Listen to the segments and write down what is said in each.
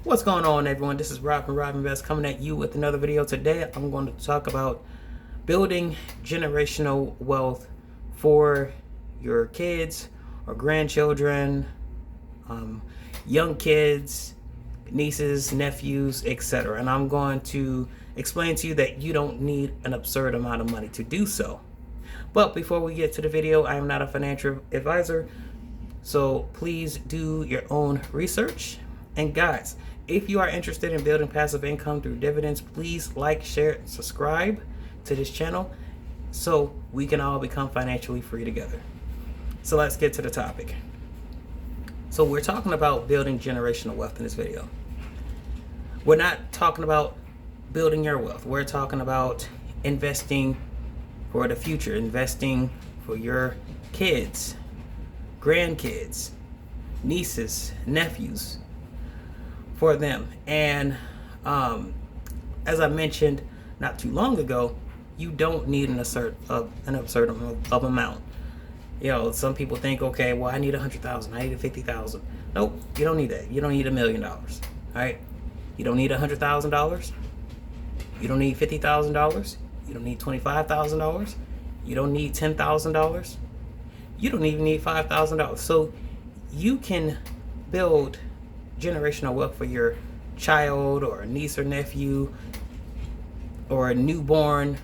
What's going on, everyone? This is Rob Invest coming at you with another video. Today I'm going to talk about building generational wealth for your kids or grandchildren, young kids, nieces, nephews, etc. And I'm going to explain to you that you don't need an absurd amount of money to do so. But before we get to the video, I am not a financial advisor, so please do your own research. And guys, if you are interested in building passive income through dividends, please like, share, and subscribe to this channel so we can all become financially free together. So let's get to the topic. So we're talking about building generational wealth in this video. We're not talking about building your wealth. We're talking about investing for the future, investing for your kids, grandkids, nieces, nephews, for them. And as I mentioned not too long ago, you don't need an absurd amount. You know, some people think, okay, well, I need 100,000, I need 50,000. Nope, you don't need that. You don't need $1 million. All right, you don't need $100,000. You don't need $50,000. You don't need $25,000. You don't need $10,000. You don't even need $5,000. So you can build generational wealth for your child or a niece or nephew or a newborn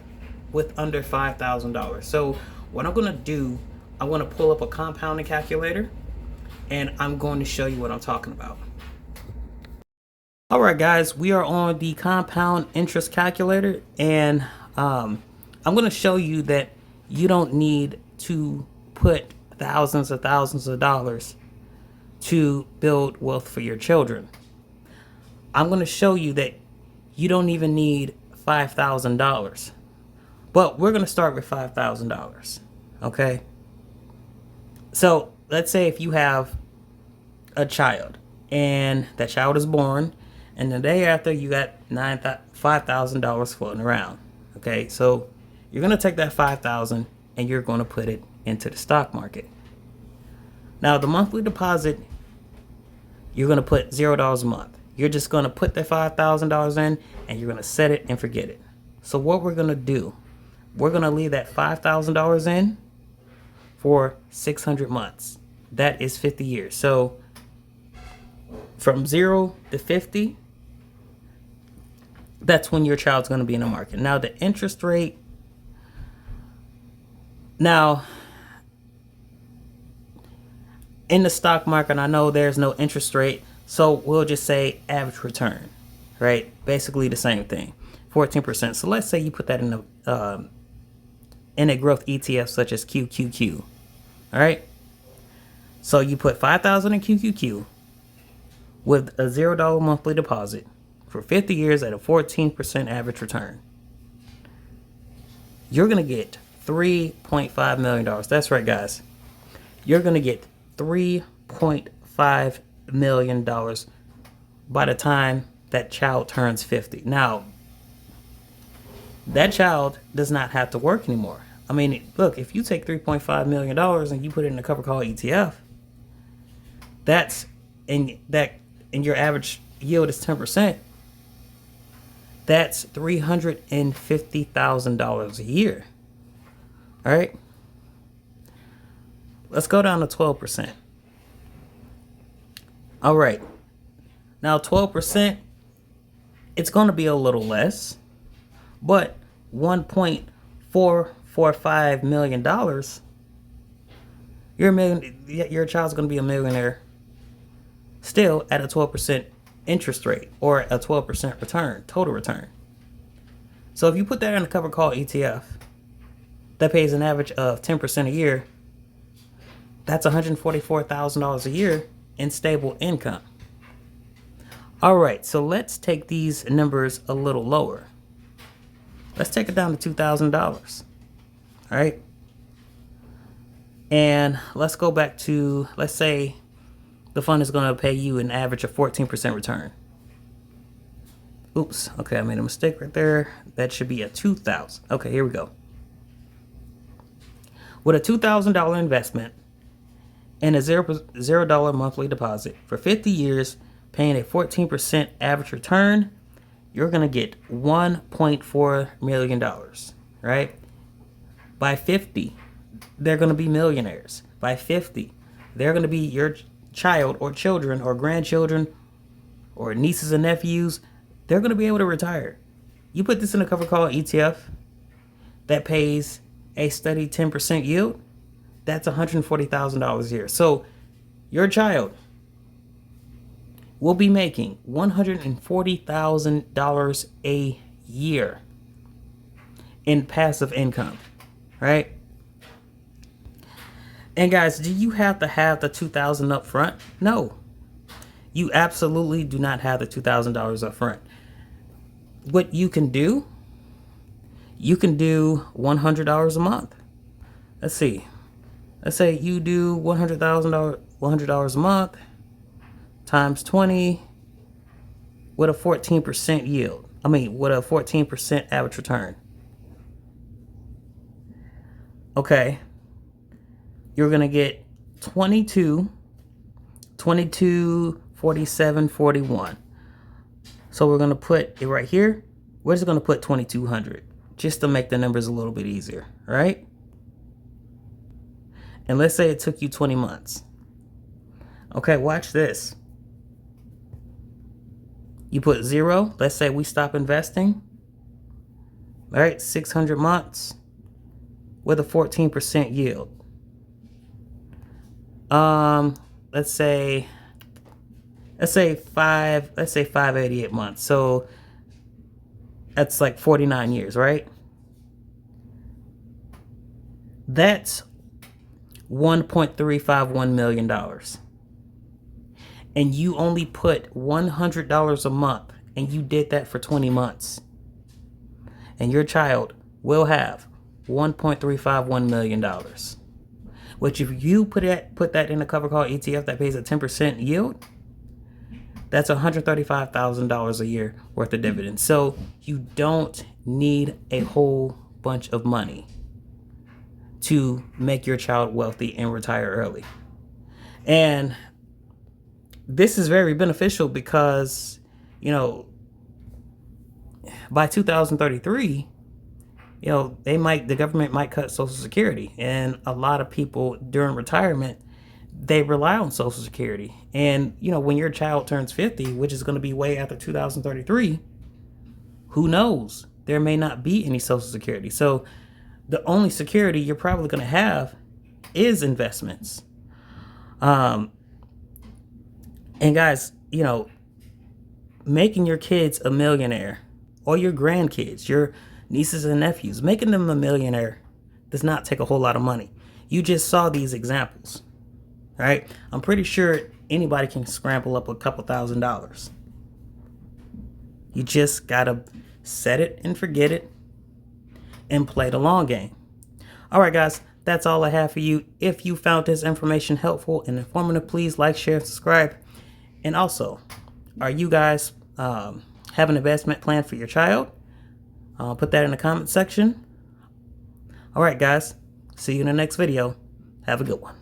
with under $5,000. So what I'm going to do, I'm going to pull up a compounding calculator and I'm going to show you what I'm talking about. All right, guys, we are on the compound interest calculator, and I'm going to show you that you don't need to put thousands of dollars to build wealth for your children. I'm going to show you that you don't even need $5,000. But we're going to start with $5,000. Okay? So let's say if you have a child and that child is born, and the day after you got $5,000 floating around. Okay? So you're going to take that $5,000 and you're going to put it into the stock market. Now, the monthly deposit, you're going to put $0 a month. You're just going to put that $5,000 in and you're going to set it and forget it. So what we're going to do, we're going to leave that $5,000 in for 600 months. That is 50 years. So from 0 to 50, that's when your child's going to be in the market. Now, the interest rate, in the stock market, I know there's no interest rate, so we'll just say average return, right? Basically the same thing, 14%. So let's say you put that in a growth ETF such as QQQ, all right? So you put $5,000 in QQQ with a $0 monthly deposit for 50 years at a 14% average return. You're gonna get $3.5 million. That's right, guys. You're gonna get $3.5 million by the time that child turns 50. Now, that child does not have to work anymore. I mean, look, if you take $3.5 million and you put it in a cover call ETF, and your average yield is 10%, that's $350,000 a year. All right. Let's go down to 12%. All right. Now 12%, it's going to be a little less, but $1.445 million, your child's going to be a millionaire still at a 12% interest rate or a 12% return, total return. So if you put that in a cover call ETF that pays an average of 10% a year, that's $144,000 a year in stable income. All right, so let's take these numbers a little lower. Let's take it down to $2,000. All right. And let's go back to, let's say the fund is going to pay you an average of 14% return. Oops, okay, I made a mistake right there. That should be a $2,000. Okay, here we go. With a $2,000 investment and a $0 monthly deposit for 50 years paying a 14% average return, you're going to get $1.4 million, right? By 50, they're going to be millionaires. By 50, they're going to be your child or children or grandchildren or nieces and nephews. They're going to be able to retire. You put this in a cover call ETF that pays a steady 10% yield, that's $140,000 a year. So your child will be making $140,000 a year in passive income, right? And guys, do you have to have the $2,000 up front? No, you absolutely do not have the $2,000 up front. What you can do $100 a month. Let's see. Let's say you do $100 a month times 20 with a 14% yield. With a 14% average return. Okay. You're going to get 22, 47, 41. So we're going to put it right here. We're just going to put 2,200 just to make the numbers a little bit easier, right? And let's say it took you 20 months. Okay, watch this. You put 0. Let's say we stop investing. All right, 600 months with a 14% yield. Let's say 588 months. So that's like 49 years, right? That's $1.351 million. And you only put $100 a month, and you did that for 20 months. And your child will have $1.351 million. Which if you put that in a cover call ETF that pays a 10% yield, that's $135,000 a year worth of dividends. So you don't need a whole bunch of money to make your child wealthy and retire early. And this is very beneficial because, by 2033, the government might cut Social Security. And a lot of people during retirement, they rely on Social Security. And, when your child turns 50, which is going to be way after 2033, who knows? There may not be any Social Security. So the only security you're probably going to have is investments. And guys, making your kids a millionaire, or your grandkids, your nieces and nephews, making them a millionaire does not take a whole lot of money. You just saw these examples, right? I'm pretty sure anybody can scramble up a couple $1,000s. You just gotta set it and forget it and play the long game. All right, guys, that's all I have for you. If you found this information helpful and informative, please like, share, and subscribe. And also, are you guys have an investment plan for your child? Put that in the comment section. All right, guys. See you in the next video. Have a good one.